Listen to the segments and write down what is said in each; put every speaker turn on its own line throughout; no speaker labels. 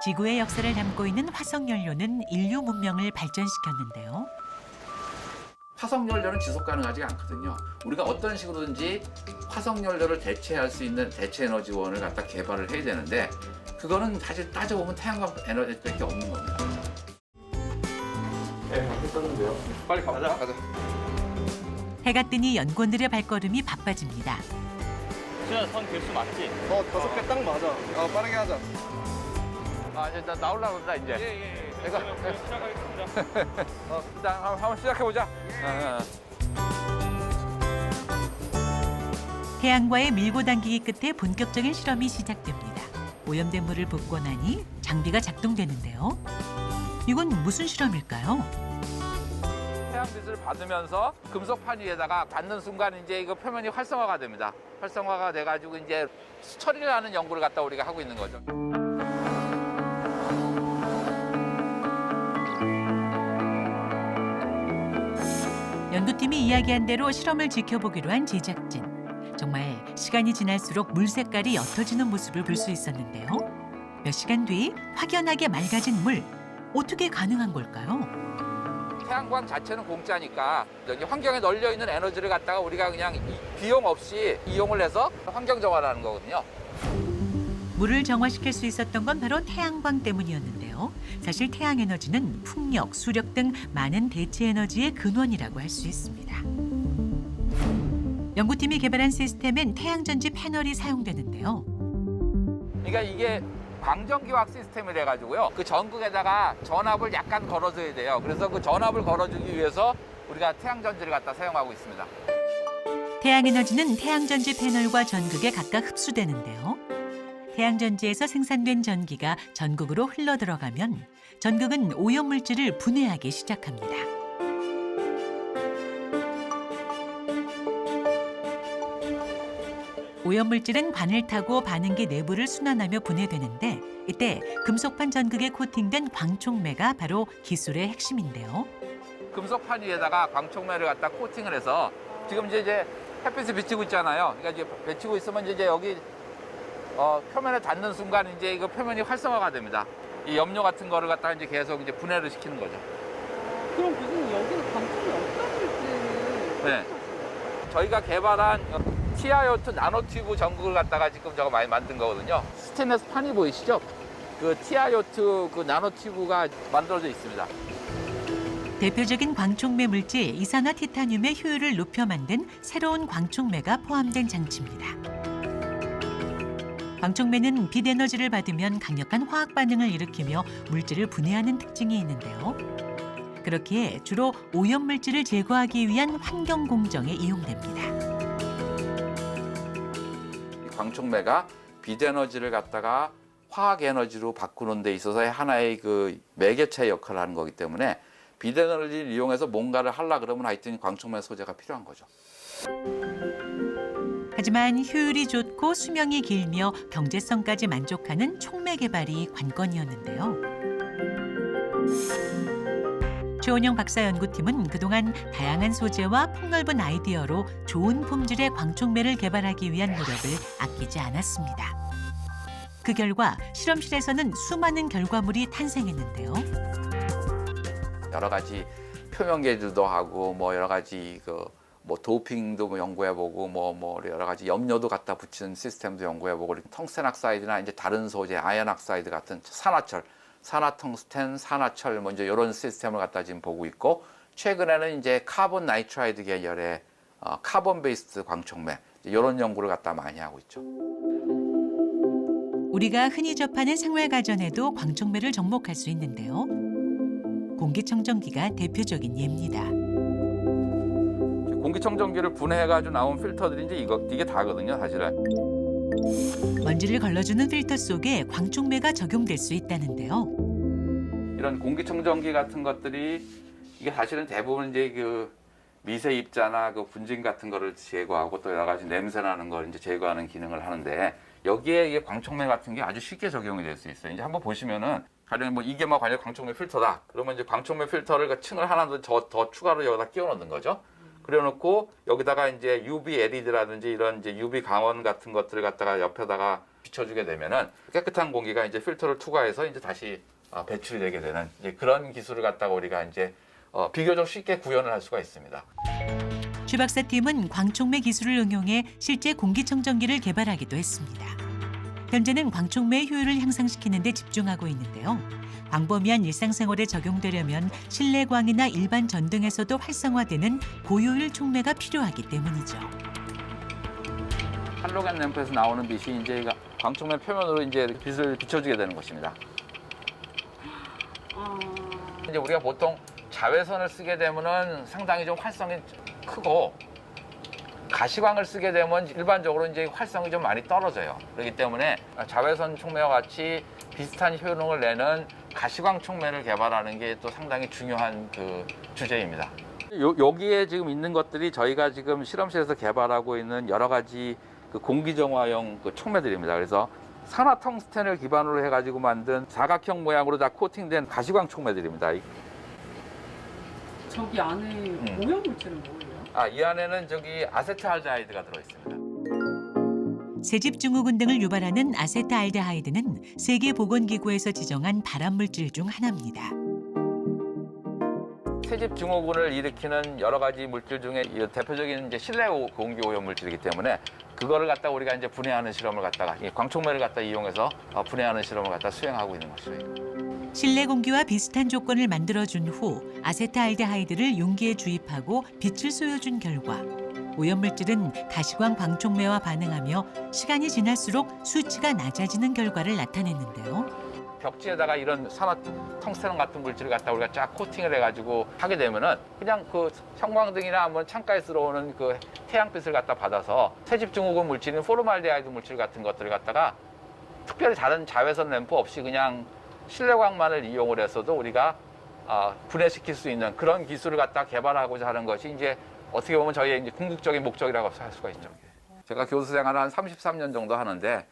지구의 역사를 담고 있는 화석연료는 인류 문명을 발전시켰는데요.
화석연료는 지속 가능하지가 않거든요. 우리가 어떤 식으로든지 화석연료를 대체할 수 있는 대체에너지원을 갖다 개발을 해야 되는데 그거는 사실 따져보면 태양광 에너지밖에 없는 겁니다.
네, 했었는데요. 빨리 가자.
해가 뜨니 연구원들의 발걸음이 바빠집니다.
수야 선 개수 맞지?
5개 딱 맞아. 빠르게 하자.
아, 이제 나오려고 그러다 이제.
예예.
내가-
시작하겠습니다.
일단 한번 시작해보자.
태양과의 밀고 당기기 끝에 본격적인 실험이 시작됩니다. 오염된 물을 붓고 나니 장비가 작동되는데요. 이건 무슨 실험일까요?
태양빛을 받으면서 금속판 위에다가 닿는 순간 이제 이거 표면이 활성화가 됩니다. 활성화가 돼가지고 이제 처리를 하는 연구를 갖다 우리가 하고 있는 거죠.
연구팀이 이야기한 대로 실험을 지켜보기로 한 제작진. 정말 시간이 지날수록 물 색깔이 옅어지는 모습을 볼 수 있었는데요. 몇 시간 뒤 확연하게 맑아진 물. 어떻게 가능한 걸까요?
태양광 자체는 공짜니까 여기 환경에 널려 있는 에너지를 갖다가 우리가 그냥 비용 없이 이용을 해서 환경 정화를 하는 거거든요.
물을 정화시킬 수 있었던 건 바로 태양광 때문이었는데요. 사실 태양 에너지는 풍력, 수력 등 많은 대체 에너지의 근원이라고 할 수 있습니다. 연구팀이 개발한 시스템엔 태양전지 패널이 사용되는데요.
그러니까 이게 광전기화학 시스템이라 가지고요. 그 전극에다가 전압을 약간 걸어줘야 돼요. 그래서 그 전압을 걸어주기 위해서 우리가 태양전지를 갖다 사용하고 있습니다.
태양 에너지는 태양전지 패널과 전극에 각각 흡수되는데요. 태양전지에서 생산된 전기가 전극으로 흘러들어가면 전극은 오염물질을 분해하기 시작합니다. 오염물질은 관을 타고 반응기 내부를 순환하며 분해되는데 이때 금속판 전극에 코팅된 광촉매가 바로 기술의 핵심인데요.
금속판 위에다가 광촉매를 갖다 코팅을 해서 지금 이제 햇빛이 비치고 있잖아요. 그러니까 이제 비치고 있으면 이제 여기 표면에 닿는 순간 이제 이거 표면이 활성화가 됩니다. 이 염료 같은 거를 갖다가 이제 계속 이제 분해를 시키는 거죠.
그럼 교수님 여기는 광청이 없다실지는
네. 저희가 개발한 TiO2 나노튜브 전극을 갖다가 지금 저거 많이 만든 거거든요. 스테인리스 판이 보이시죠? 그 TiO2 그 나노튜브가 만들어져 있습니다.
대표적인 광촉매 물질 이산화 티타늄의 효율을 높여 만든 새로운 광촉매가 포함된 장치입니다. 광촉매는 빛 에너지를 받으면 강력한 화학 반응을 일으키며 물질을 분해하는 특징이 있는데요. 그렇기에 주로 오염 물질을 제거하기 위한 환경 공정에 이용됩니다.
이 광촉매가 빛 에너지를 갖다가 화학 에너지로 바꾸는 데 있어서의 하나의 그 매개체 역할을 하는 거기 때문에 빛 에너지를 이용해서 뭔가를 하려 그러면 하여튼 광촉매 소재가 필요한 거죠.
하지만 효율이 좋고 수명이 길며 경제성까지 만족하는 촉매 개발이 관건이었는데요. 최원영 박사 연구팀은 그동안 다양한 소재와 폭넓은 아이디어로 좋은 품질의 광촉매를 개발하기 위한 노력을 아끼지 않았습니다. 그 결과 실험실에서는 수많은 결과물이 탄생했는데요.
여러 가지 표면계들도 하고 뭐 여러 가지 뭐 도핑도 뭐 연구해보고 뭐 여러 가지 염료도 갖다 붙이는 시스템도 연구해보고 텅스텐 악사이드나 이제 다른 소재 아연 악사이드 같은 산화철, 산화텅스텐, 산화철 뭐 이제 이런 시스템을 갖다 지금 보고 있고 최근에는 이제 카본 나이트라이드 계열의 카본 베이스드 광촉매 이런 연구를 갖다 많이 하고 있죠.
우리가 흔히 접하는 생활가전에도 광촉매를 접목할 수 있는데요. 공기청정기가 대표적인 예입니다.
공기청정기를 분해해가지고 나온 필터들이 이제 이게 다거든요, 사실은.
먼지를 걸러주는 필터 속에 광촉매가 적용될 수 있다는데요.
이런 공기청정기 같은 것들이 이게 사실은 대부분 이제 그 미세 입자나 그 분진 같은 거를 제거하고 또 여러 가지 냄새 나는 걸 이제 제거하는 기능을 하는데 여기에 이게 광촉매 같은 게 아주 쉽게 적용이 될 수 있어요. 이제 한번 보시면은 가령 뭐 이게 막 관련 광촉매 필터다. 그러면 이제 광촉매 필터를 그 층을 하나 더 추가로 여기다 끼워 넣는 거죠. 그래 놓고 여기다가 이제 UV LED라든지 이런 이제 UV 강원 같은 것들을 갖다가 옆에다가 비춰주게 되면은 깨끗한 공기가 이제 필터를 투과해서 이제 다시 배출이 되게 되는 이제 그런 기술을 갖다가 우리가 이제 비교적 쉽게 구현을 할 수가 있습니다.
최 박사팀은 광촉매 기술을 응용해 실제 공기청정기를 개발하기도 했습니다. 현재는 광촉매의 효율을 향상시키는 데 집중하고 있는데요. 광범위한 일상생활에 적용되려면 실내광이나 일반 전등에서도 활성화되는 고효율 촉매가 필요하기 때문이죠.
할로겐 램프에서 나오는 빛이 이제 광촉매 표면으로 이제 빛을 비춰주게 되는 것입니다. 이제 우리가 보통 자외선을 쓰게 되면은 상당히 좀 활성이 크고 가시광을 쓰게 되면 일반적으로 이제 활성이 좀 많이 떨어져요. 그렇기 때문에 자외선 촉매와 같이 비슷한 효능을 내는 가시광 촉매를 개발하는 게 또 상당히 중요한 그 주제입니다. 여기에 지금 있는 것들이 저희가 지금 실험실에서 개발하고 있는 여러 가지 그 공기정화용 그 촉매들입니다. 그래서 산화 텅스텐을 기반으로 해가지고 만든 사각형 모양으로 다 코팅된 가시광 촉매들입니다.
저기 안에 오염 물질은 뭐예요?
이 안에는 저기 아세트알데하이드가 들어있습니다.
새집 증후군 등을 유발하는 아세트알데하이드는 세계보건기구에서 지정한 발암물질 중 하나입니다.
새집 증후군을 일으키는 여러 가지 물질 중에 대표적인 이제 실내 공기 오염 물질이기 때문에 그거를 갖다 우리가 이제 분해하는 실험을 갖다가 광촉매를 갖다 이용해서 분해하는 실험을 갖다 수행하고 있는 것이에요.
실내 공기와 비슷한 조건을 만들어준 후 아세트알데하이드를 용기에 주입하고 빛을 쏘여준 결과 오염물질은 가시광 광촉매와 반응하며 시간이 지날수록 수치가 낮아지는 결과를 나타냈는데요.
벽지에다가 이런 산화 텅스텐 같은 물질을 갖다 우리가 쫙 코팅을 해가지고 하게 되면은 그냥 그 형광등이나 한번 창가에서 들어오는 그 태양빛을 갖다 받아서 새집 증후군 물질인 포르말데하이드 물질 같은 것들을 갖다가 특별히 다른 자외선 램프 없이 그냥 실내광만을 이용을 해서도 우리가 분해시킬 수 있는 그런 기술을 갖다 개발하고자 하는 것이 이제 어떻게 보면 저희의 이제 궁극적인 목적이라고 할 수가 있죠. 제가 교수 생활을 한 33년 정도 하는데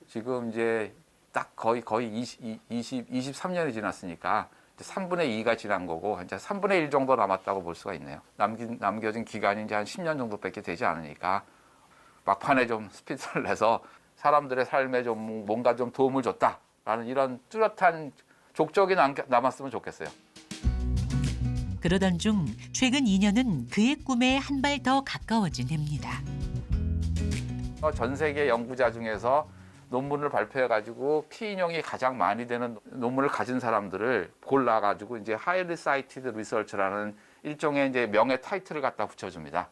지금 이제 딱 거의 23년이 지났으니까 3분의 2가 지난 거고 이제 3분의 1 정도 남았다고 볼 수가 있네요. 남겨진 기간이 이제 한 10년 정도밖에 되지 않으니까 막판에 좀 스피드를 내서 사람들의 삶에 좀 뭔가 좀 도움을 줬다라는 이런 뚜렷한 족적이 남았으면 좋겠어요.
그러던 중 최근 2년은 그의 꿈에 한 발 더 가까워진 해입니다.
전 세계 연구자 중에서 논문을 발표해가지고 피인용이 가장 많이 되는 논문을 가진 사람들을 골라가지고 이제 하이리 사이티드 리서치라는 일종의 이제 명예 타이틀을 갖다 붙여줍니다.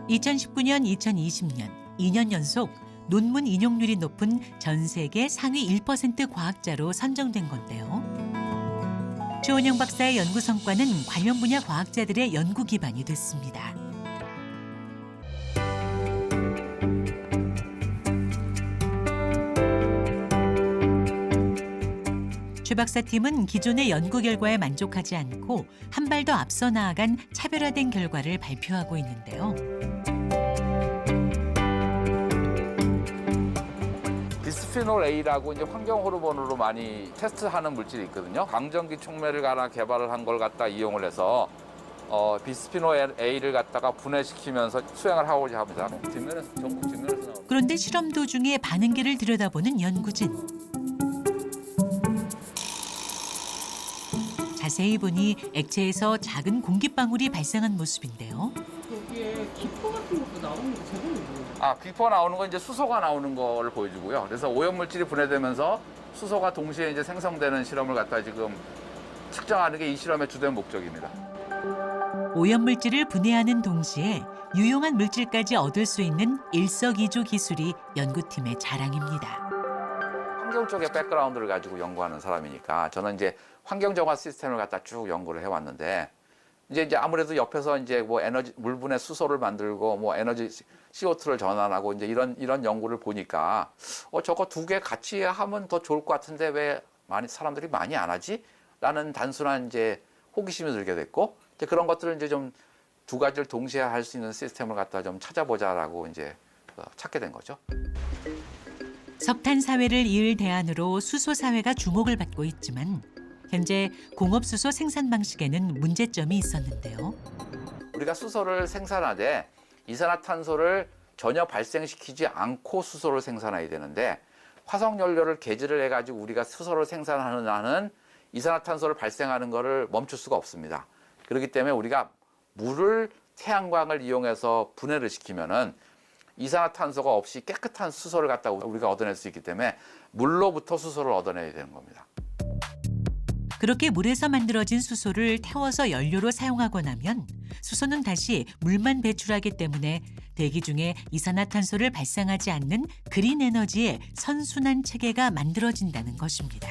2019년, 2020년 2년 연속 논문 인용률이 높은 전 세계 상위 1% 과학자로 선정된 건데요. 최원영 박사의 연구 성과는 관련 분야 과학자들의 연구 기반이 됐습니다. 최 박사팀은 기존의 연구 결과에 만족하지 않고 한 발 더 앞서 나아간 차별화된 결과를 발표하고 있는데요.
비스피놀 A라고 이제 환경 호르몬으로 많이 테스트하는 물질이 있거든요. 광전기 촉매를 하나 개발을 한 걸 갖다 이용을 해서 비스피놀 A를 갖다가 분해시키면서 수행을 하고자 합니다. 뒷면에서 전국 뒷면에서 나오는.
그런데 실험 도중에 반응계를 들여다보는 연구진. 자세히 보니 액체에서 작은 공기방울이 발생한 모습인데요.
여기에 기포 같은 것도 나오는 거 저거는 뭐예요?
비포 나오는 건 이제 수소가 나오는 거를 보여주고요. 그래서 오염물질이 분해되면서 수소가 동시에 이제 생성되는 실험을 갖다 지금 측정하는 게 이 실험의 주된 목적입니다.
오염물질을 분해하는 동시에 유용한 물질까지 얻을 수 있는 일석이조 기술이 연구팀의 자랑입니다.
환경 쪽의 백그라운드를 가지고 연구하는 사람이니까 저는 이제 환경 정화 시스템을 갖다 쭉 연구를 해왔는데 이제 아무래도 옆에서 이제 뭐 에너지 물분해 수소를 만들고 뭐 에너지 CO2를 전환하고 이제 이런 연구를 보니까 저거 두 개 같이 하면 더 좋을 것 같은데 왜 사람들이 많이 안 하지? 라는 단순한 이제 호기심이 들게 됐고 이제 그런 것들을 이제 좀 두 가지를 동시에 할 수 있는 시스템을 갖다 좀 찾아보자라고 이제 찾게 된 거죠.
석탄 사회를 이을 대안으로 수소 사회가 주목을 받고 있지만 현재 공업 수소 생산 방식에는 문제점이 있었는데요.
우리가 수소를 생산하되 이산화탄소를 전혀 발생시키지 않고 수소를 생산해야 되는데 화석 연료를 개질을 해가지고 우리가 수소를 생산하는 한은 이산화탄소를 발생하는 것을 멈출 수가 없습니다. 그렇기 때문에 우리가 물을 태양광을 이용해서 분해를 시키면은 이산화탄소가 없이 깨끗한 수소를 갖다 우리가 얻어낼 수 있기 때문에 물로부터 수소를 얻어내야 되는 겁니다.
그렇게 물에서 만들어진 수소를 태워서 연료로 사용하고 나면 수소는 다시 물만 배출하기 때문에 대기 중에 이산화탄소를 발생하지 않는 그린 에너지의 선순환 체계가 만들어진다는 것입니다.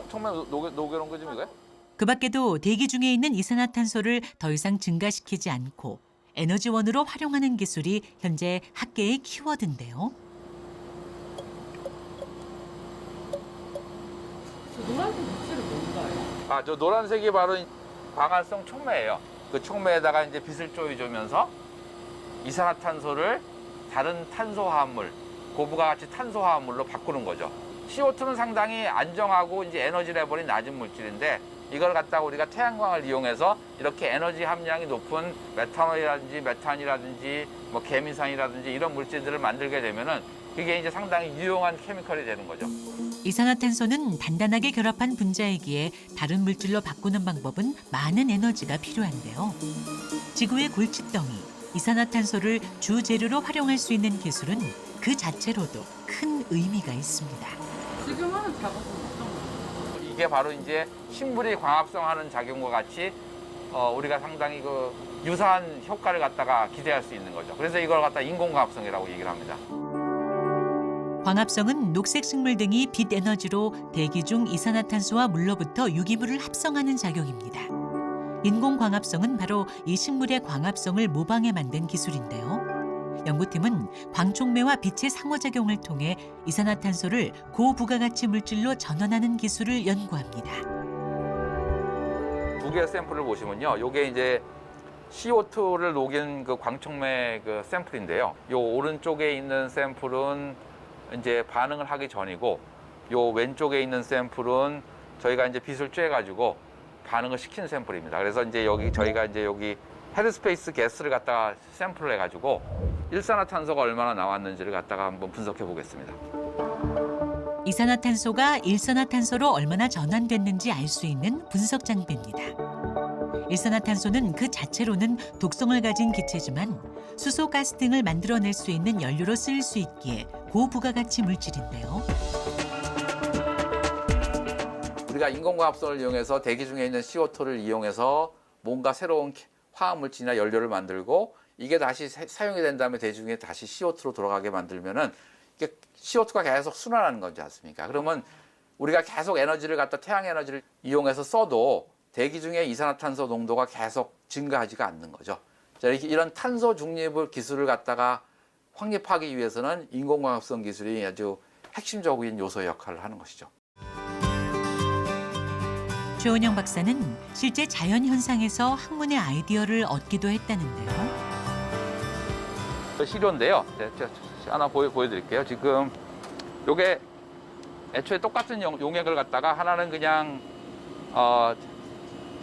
총매 녹여놓은 거 지금 이거야?
그 밖에도 대기 중에 있는 이산화탄소를 더 이상 증가시키지 않고 에너지원으로 활용하는 기술이 현재 학계의 키워드인데요.
저 노란색 물질은 뭔가요?
저 노란색이 바로 광활성 촉매예요. 그 촉매에다가 이제 빛을 조여주면서 이산화탄소를 다른 탄소화합물, 고부가 가치 탄소화합물로 바꾸는 거죠. CO2는 상당히 안정하고 이제 에너지 레벨이 낮은 물질인데 이걸 갖다가 우리가 태양광을 이용해서 이렇게 에너지 함량이 높은 메탄올이라든지 메탄이라든지 뭐 개미산이라든지 이런 물질들을 만들게 되면은 그게 이제 상당히 유용한 케미컬이 되는 거죠.
이산화탄소는 단단하게 결합한 분자이기에 다른 물질로 바꾸는 방법은 많은 에너지가 필요한데요. 지구의 골칫덩이, 이산화탄소를 주재료로 활용할 수 있는 기술은 그 자체로도 큰 의미가 있습니다.
지금 하는 작업은 어떤 거예요?
이게 바로 이제 식물이 광합성하는 작용과 같이 우리가 상당히 그 유사한 효과를 갖다가 기대할 수 있는 거죠. 그래서 이걸 갖다 인공광합성이라고 얘기를 합니다.
광합성은 녹색 식물 등이 빛 에너지로 대기 중 이산화탄소와 물로부터 유기물을 합성하는 작용입니다. 인공광합성은 바로 이 식물의 광합성을 모방해 만든 기술인데요. 연구팀은 광촉매와 빛의 상호작용을 통해 이산화탄소를 고부가가치 물질로 전환하는 기술을 연구합니다.
두 개의 샘플을 보시면요. 요게 이제 CO2를 녹인 그 광촉매 그 샘플인데요. 요 오른쪽에 있는 샘플은 이제 반응을 하기 전이고 요 왼쪽에 있는 샘플은 저희가 이제 빛을 쬐가지고 반응을 시킨 샘플입니다. 그래서 이제 여기 저희가 이제 여기 헤드스페이스 가스를 갖다가 샘플을 해가지고 일산화탄소가 얼마나 나왔는지를 갖다가 한번 분석해 보겠습니다.
이산화탄소가 일산화탄소로 얼마나 전환됐는지 알 수 있는 분석 장비입니다. 일산화탄소는 그 자체로는 독성을 가진 기체지만 수소, 가스 등을 만들어낼 수 있는 연료로 쓰일 수 있기에 고부가가치 물질인데요.
우리가 인공광합성을 이용해서 대기 중에 있는 CO2를 이용해서 뭔가 새로운 화학물질이나 연료를 만들고 이게 다시 사용이 된 다음에 대기 중에 다시 CO2로 돌아가게 만들면은 이게 CO2가 계속 순환하는 거지 않습니까? 그러면 우리가 계속 에너지를 갖다 태양 에너지를 이용해서 써도 대기 중에 이산화탄소 농도가 계속 증가하지가 않는 거죠. 자, 이런 탄소 중립을 기술을 갖다가 확립하기 위해서는 인공광합성 기술이 아주 핵심적인 요소의 역할을 하는 것이죠.
최원영 박사는 실제 자연 현상에서 학문의 아이디어를 얻기도 했다는데요.
시료인데요. 제가 하나 보여드릴게요. 지금 요게 애초에 똑같은 용액을 갖다가 하나는 그냥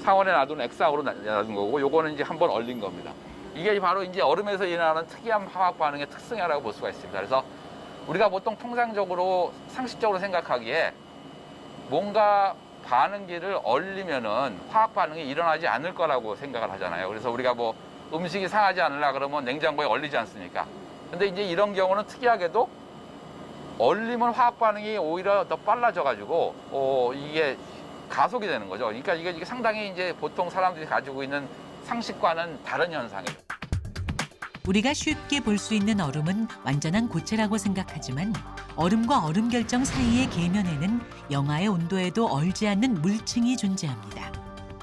상온에 놔둔 액상으로 놔둔 거고 요거는 이제 한번 얼린 겁니다. 이게 바로 이제 얼음에서 일어나는 특이한 화학 반응의 특성이라고 볼 수가 있습니다. 그래서 우리가 보통 통상적으로 상식적으로 생각하기에 뭔가 반응기를 얼리면은 화학 반응이 일어나지 않을 거라고 생각을 하잖아요. 그래서 우리가 뭐 음식이 상하지 않으려 그러면 냉장고에 얼리지 않습니까? 근데 이제 이런 경우는 특이하게도 얼리면 화학 반응이 오히려 더 빨라져 가지고 이게 가속이 되는 거죠. 그러니까 이게 상당히 이제 보통 사람들이 가지고 있는 상식과는 다른 현상이에요.
우리가 쉽게 볼 수 있는 얼음은 완전한 고체라고 생각하지만 얼음과 얼음 결정 사이의 계면에는 영하의 온도에도 얼지 않는 물층이 존재합니다.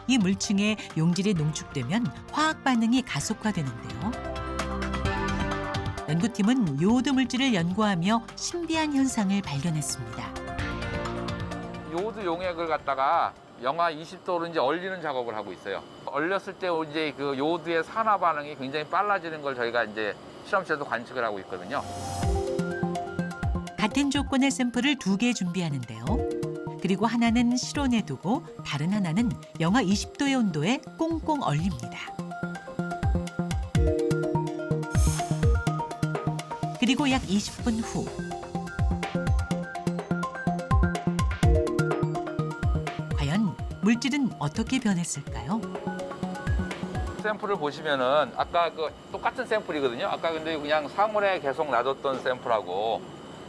이 물층에 용질이 농축되면 화학 반응이 가속화되는데요. 연구팀은 요오드 물질을 연구하며 신비한 현상을 발견했습니다.
요오드 용액을 갖다가 영하 20도로 이제 얼리는 작업을 하고 있어요. 얼렸을 때 이제 그 요오드의 산화 반응이 굉장히 빨라지는 걸 저희가 이제 실험실에서 관측을 하고 있거든요.
같은 조건의 샘플을 2개 준비하는데요. 그리고 하나는 실온에 두고 다른 하나는 영하 20도의 온도에 꽁꽁 얼립니다. 그리고 약 20분 후 과연 물질은 어떻게 변했을까요?
샘플을 보시면은 아까 그 똑같은 샘플이거든요. 아까 근데 그냥 상온에 계속 놔뒀던 샘플하고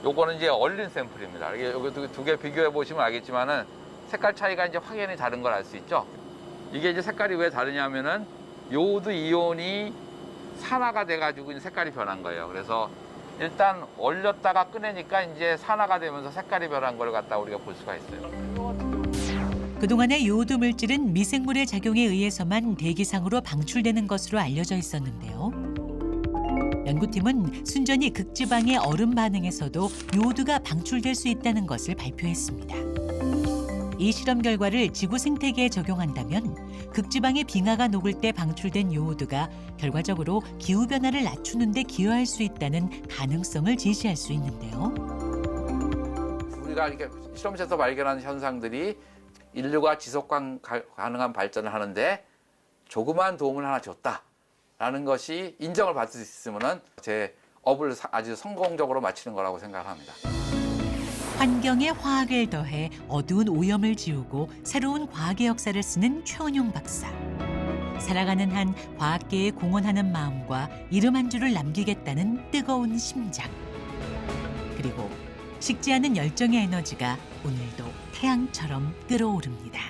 요거는 이제 얼린 샘플입니다. 이게 여기 두 개 비교해 보시면 알겠지만은 색깔 차이가 이제 확연히 다른 걸 알 수 있죠. 이게 이제 색깔이 왜 다르냐면은 요오드 이온이 산화가 돼가지고 이제 색깔이 변한 거예요. 그래서 일단 얼렸다가 꺼내니까 이제 산화가 되면서 색깔이 변한 걸 갖다 우리가 볼 수가 있어요.
그동안의 요오드 물질은 미생물의 작용에 의해서만 대기상으로 방출되는 것으로 알려져 있었는데요. 연구팀은 순전히 극지방의 얼음 반응에서도 요오드가 방출될 수 있다는 것을 발표했습니다. 이 실험 결과를 지구 생태계에 적용한다면 극지방의 빙하가 녹을 때 방출된 요오드가 결과적으로 기후변화를 낮추는 데 기여할 수 있다는 가능성을 제시할 수 있는데요.
우리가 이렇게 실험실에서 발견한 현상들이 인류가 지속 가능한 발전을 하는데 조그마한 도움을 하나 줬다라는 것이 인정을 받을 수 있으면은 제 업을 아주 성공적으로 마치는 거라고 생각합니다.
환경에 화학을 더해 어두운 오염을 지우고 새로운 과학의 역사를 쓰는 최원용 박사. 살아가는 한 과학계에 공헌하는 마음과 이름 한 줄을 남기겠다는 뜨거운 심장. 그리고 식지 않은 열정의 에너지가 오늘도 태양처럼 끓어오릅니다.